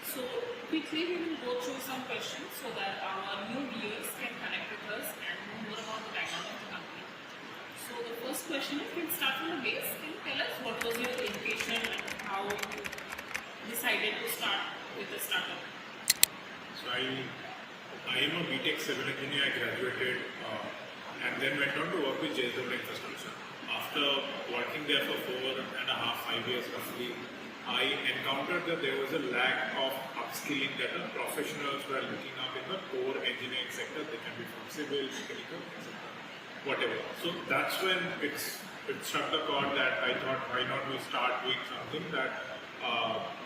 So quickly we will go through some questions so that our new viewers can connect with us and know more about the background of the company. So the first question is, we'll start from the base. Can you tell us what was your education and how you decided to start with a startup? So I am a BTech civil engineer. I graduated and then went on to work with JSW Infrastructure. After working there for 4.5-5 years roughly, I encountered that there was a lack of upskilling, that professionals were looking up in the core engineering sector. They can be from civil, mechanical, etc. Whatever. So that's when it struck the chord that I thought, why not we start doing something that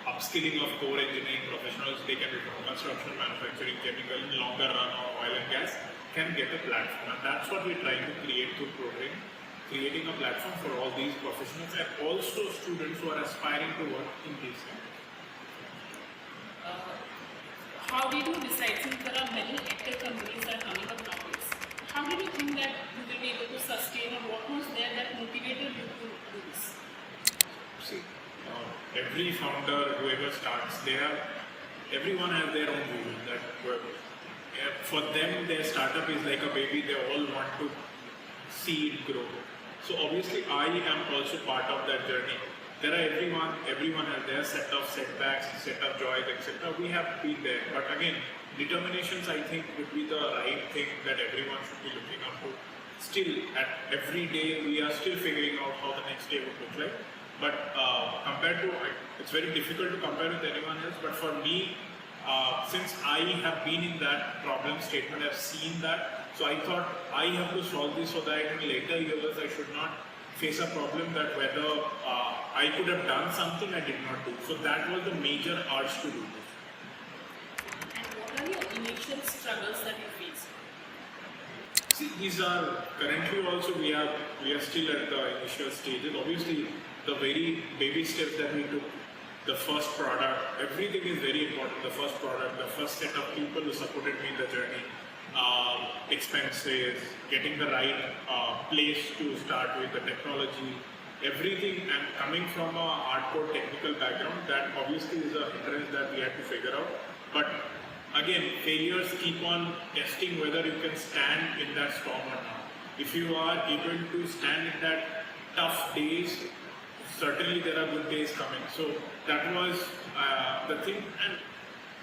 upskilling of core engineering professionals, they can be from construction, manufacturing, chemical, in longer run or oil and gas, can get a platform. And that's what we're trying to create through Protrainy, creating a platform for all these professionals and also students who are aspiring to work in these sectors. How did you decide, since there are many edtech companies that are coming up nowadays, how did you think that you will be able to sustain, or what was there that motivated you to do this? See, every founder, whoever starts, everyone has their own vision. That for them, their startup is like a baby. They all want to see it grow. So obviously, I am also part of that journey. There are everyone has their set of setbacks, set of joys, etc. We have been there, but again, determinations I think would be the right thing that everyone should be looking up to. Still, at every day, we are still figuring out how the next day would look like. But it's very difficult to compare with anyone else. But for me, since I have been in that problem statement, I've seen that. So I thought I have to solve this so that in later years I should not face a problem that whether I could have done something I did not do. So that was the major urge to do this. And what are your initial struggles that you faced? See, these are currently also we are still at the initial stages. Obviously, the very baby steps that we took, the first product, everything is very important. The first product, the first set of people who supported me in the journey, expenses, getting the right place to start with, the technology, everything, and coming from a hardcore technical background, that obviously is a hindrance that we had to figure out. But again, failures keep on testing whether you can stand in that storm or not. If you are able to stand in that tough days, certainly there are good days coming. So that was the thing, and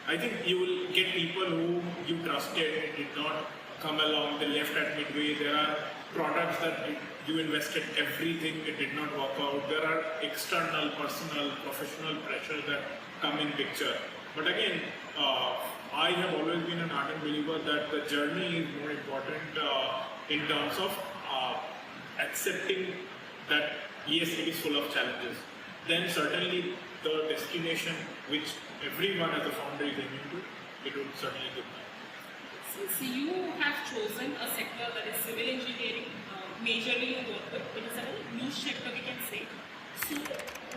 I think you will get people who you trusted and did not come along, they left at midway. There are products that you invested everything, it did not work out. There are external, personal, professional pressures that come in picture. But again, I have always been an ardent believer that the journey is more important in terms of accepting that yes, it is full of challenges. Then certainly the destination which everyone as a founder is aiming to, it would certainly do. Since you have chosen a sector that is civil engineering, majorly you work with, it is a very niche sector we can say. So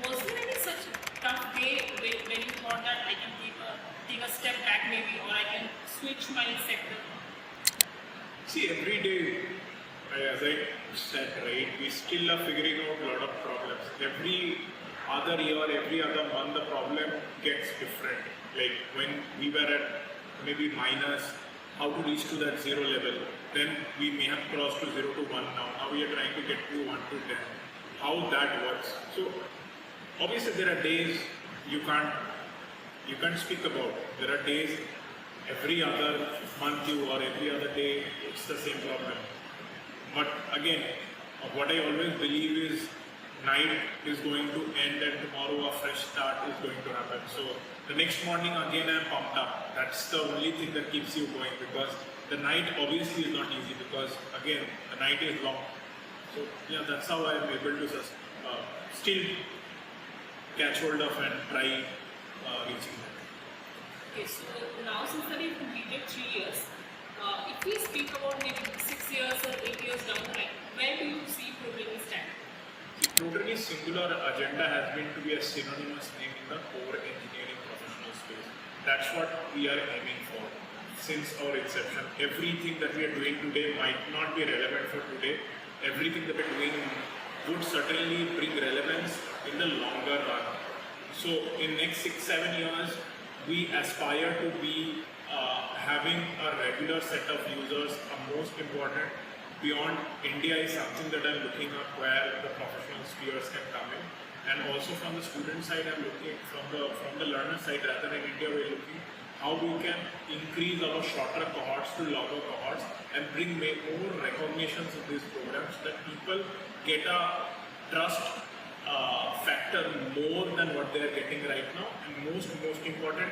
was there any such tough day when you thought that I can take a step back maybe, or I can switch my sector? See, every day, as I said, right, we still are figuring out a lot of problems. Every other year, every other month, the problem gets different. Like when we were at maybe minus, how to reach to that 0 level. Then we may have crossed to 0 to 1 now. Now we are trying to get to 1 to 10. How that works. So obviously there are days you can't speak about. There are days every other month or every other day it's the same problem. But again, what I always believe is night is going to end and tomorrow a fresh start is going to happen. So the next morning again I am pumped up. That's the only thing that keeps you going, because the night obviously is not easy, because again the night is long. So yeah, that's how I am able to still catch hold of and try reaching that. Okay, so now since that you've completed 3 years, if we speak about maybe 6 years or 8 years down the line, where do you see Protrainy stand? Protrainy's singular agenda has been to be a synonymous name in the core engineering professional space. That's what we are aiming for since our inception. Everything that we are doing today might not be relevant for today. Everything that we are doing would certainly bring relevance in the longer run. So in next 6-7 years, we aspire to be having a regular set of users. Most important, beyond India is something that I'm looking at where the professional spheres can come in. And also from the student side, I'm looking from the learner side, rather in India, we're looking how we can increase our shorter cohorts to longer cohorts and bring more recognitions of these programs that people get a trust factor more than what they are getting right now. And most important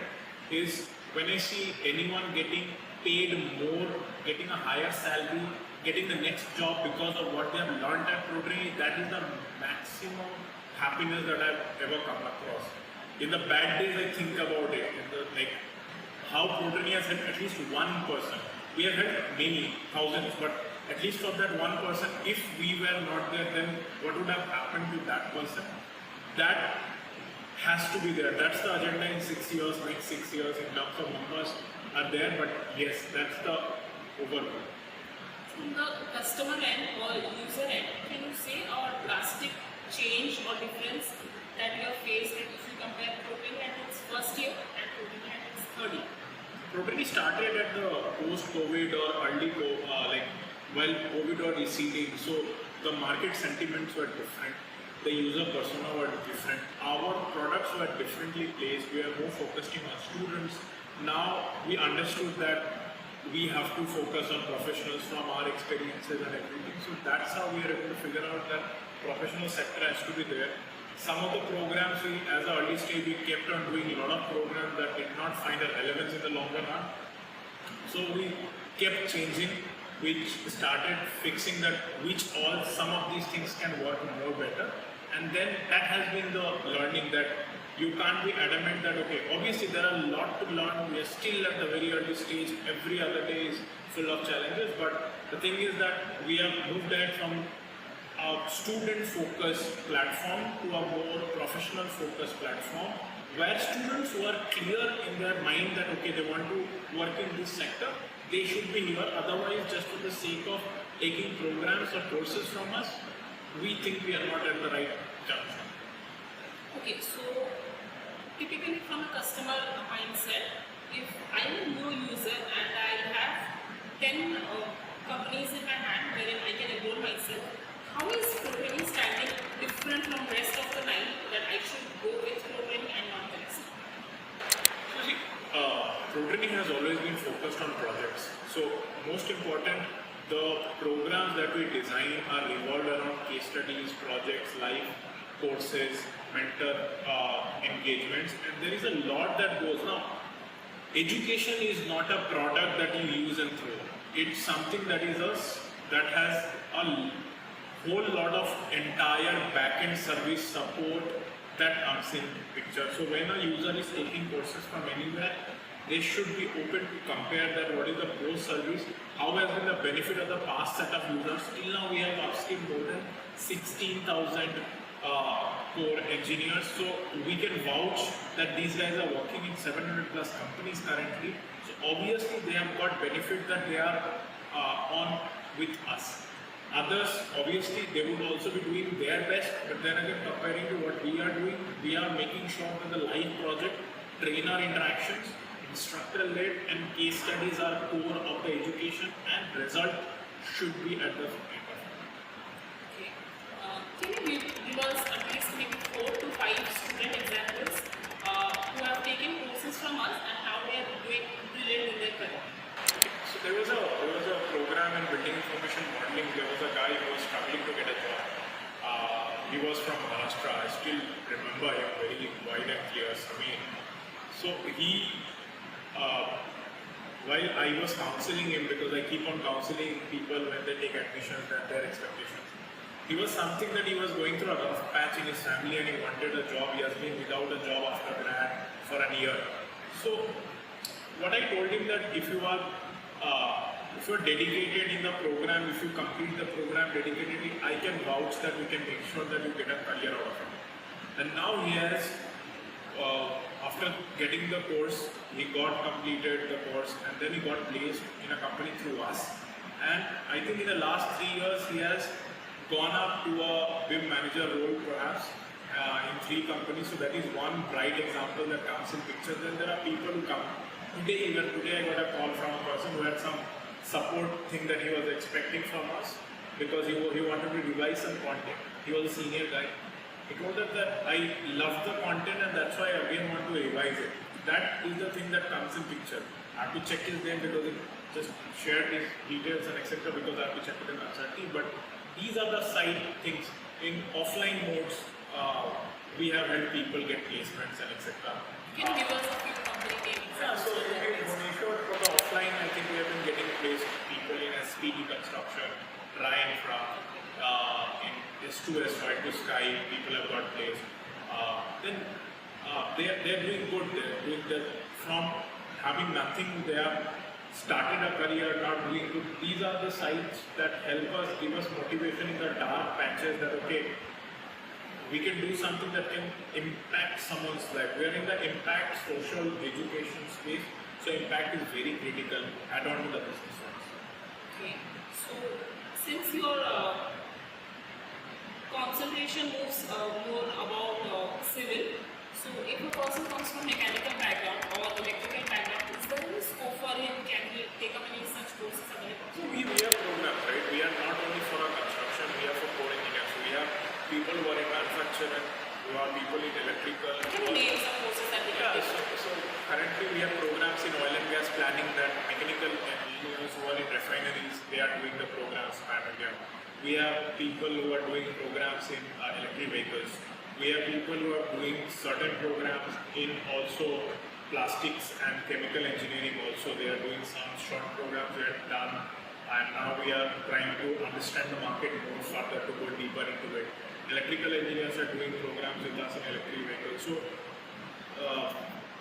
is when I see anyone getting paid more, getting a higher salary, getting the next job because of what they have learned at Protrainy, that is the maximum happiness that I've ever come across. In the bad days, I think about it, how Protrainy has helped at least one person. We have helped many, thousands, but at least for that one person, if we were not there, then what would have happened to that person? That has to be there. That's the agenda in 6 years, next 6 years, in terms of numbers are there, but yes, that's the overall. From the customer end or user end, can you say a drastic change or difference that you have faced if you compare Protrainy at its first year and Protrainy at its third year? Protrainy started at the post-COVID or early while COVID was receding, so the market sentiments were different, the user persona were different, our products were differently placed, we are more focusing on students. Now we understood that we have to focus on professionals from our experiences and everything, so that's how we are able to figure out that professional sector has to be there. Some of the programs, as an early stage, we kept on doing a lot of programs that did not find a relevance in the longer run. So we kept changing, which started fixing that some of these things can work more better. And then that has been the learning that you can't be adamant that, okay, obviously there are a lot to learn, we are still at the very early stage, every other day is full of challenges, but the thing is that we have moved ahead from a student-focused platform to a more professional-focused platform where students who are clear in their mind that okay, they want to work in this sector, they should be here. Otherwise, just for the sake of taking programs or courses from us, we think we are not at the right junction. Okay, so typically from a customer mindset, if I am a new user and I have 10 companies in my hand wherein I can enroll myself, how is Protrainy standing different from rest of the 9 that I should go with Protrainy and not the rest? See, Protrainy has always been focused on projects. So most important, the programs that we design are revolved around case studies, projects, live courses, mentor engagements, and there is a lot that goes now. Education is not a product that you use and throw. It's something that has a whole lot of entire back-end service support that comes in picture. So when a user is taking courses from anywhere, they should be open to compare that what is the pro service, how has been the benefit of the past set of users. Till now we have upskilled more than 16,000 core engineers, so we can vouch that these guys are working in 700 plus companies currently. So obviously they have got benefit that they are on with us. Others, obviously, they would also be doing their best, but then again, comparing to what we are doing, we are making sure that the live project, trainer interactions, instructor-led and case studies are core of the education, and result should be at the end of it. Okay. Can you give us at least maybe 4 to 5 student examples who have taken courses from us and how they are doing brilliant in their career? So there was a program in building information modeling. There was a guy who was struggling to get a job. He was from Maharashtra. I still remember him very wide and clear. Samir. So he, while I was counseling him, because I keep on counseling people when they take admissions and their expectations, he was something that he was going through a rough patch in his family and he wanted a job. He has been without a job after grad for a year. So what I told him that if you are dedicated in the program, if you complete the program dedicatedly, I can vouch that we can make sure that you get a career out of it. And now he has, after getting the course, he got completed the course and then he got placed in a company through us. And I think in the last 3 years, he has gone up to a BIM manager role perhaps, in 3 companies. So that is one bright example that comes in picture. Then there are people who come. Today I got a call from a person who had some support thing that he was expecting from us because he wanted to revise some content. He was a senior guy. He told us that I love the content and that's why I again want to revise it. That is the thing that comes in picture. I have to check his name because it just shared his details and etc. because I have to check it in uncertainty. But these are the side things. In offline modes, we have helped people get placements and etc. Can you give us a few company names? Yeah, so in Bhubaneswar, for the offline, I think we have been getting placed people in SPD construction, Ryan from in S2S, right to Sky, people have got placed. Then they're doing good. They're doing that from having nothing. They have started a career, not doing good. These are the sites that help us, give us motivation in the dark patches that okay, we can do something that can impact someone's life. We are in the impact social education space, so impact is very critical. Add on to the business ones. Okay, so since your concentration moves more about civil, so if a person comes from mechanical background or electrical background, is there any scope for him? Can he take up any such courses available? So we have programs, right? We are not only for our construction, we are for core engineers. So we have people who are in manufacturing, who are people in electrical. Can you name some courses that we can Yeah, take? so currently we have programs in oil and gas planning that mechanical engineers who are in refineries, they are doing the programs primarily. We have people who are doing programs in electric vehicles. We have people who are doing certain programs in also plastics and chemical engineering also. They are doing some short programs we have done, and now we are trying to understand the market more further to go deeper into it. Electrical engineers are doing programs with us in electric vehicles. So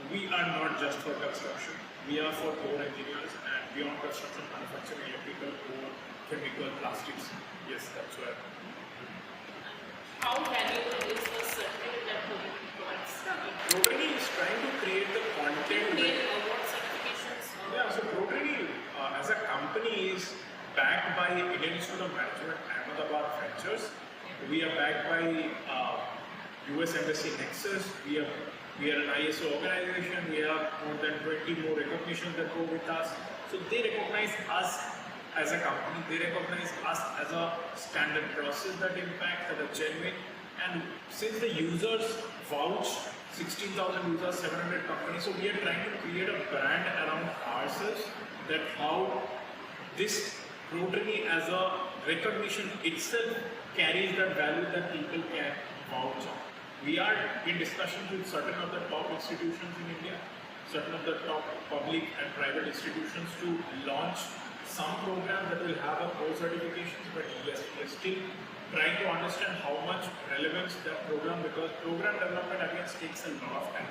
we are not just for construction. We are for core engineers and beyond construction, manufacturing, electrical, core, chemical, plastics. Yes, that's where. How valuable is the certificate that Protrainy provides? Protrainy is trying to create the content. What certifications? Yeah, so Protrainy as a company is backed by Indian Institute of Management, Ahmedabad Ventures. We are backed by US Embassy Nexus. We are an ISO organization. We have more than 20 more recognitions that go with us. So they recognize us as a company. They recognize us as a standard process that impacts, that are genuine. And since the users vouch, 16,000 users, 700 companies, so we are trying to create a brand around ourselves that how this Protrainy as a recognition itself carries that value that people can vouch on. We are in discussions with certain of the top institutions in India, certain of the top public and private institutions to launch some program that will have a core certifications, but yes, we are still trying to understand how much relevance that program, because program development again takes a lot of time.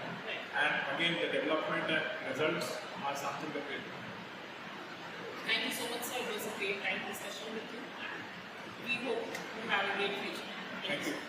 And again, the development and results are something that will. Thank you so much, sir. It was a great time discussion with you. We hope you have a great future. Thank you.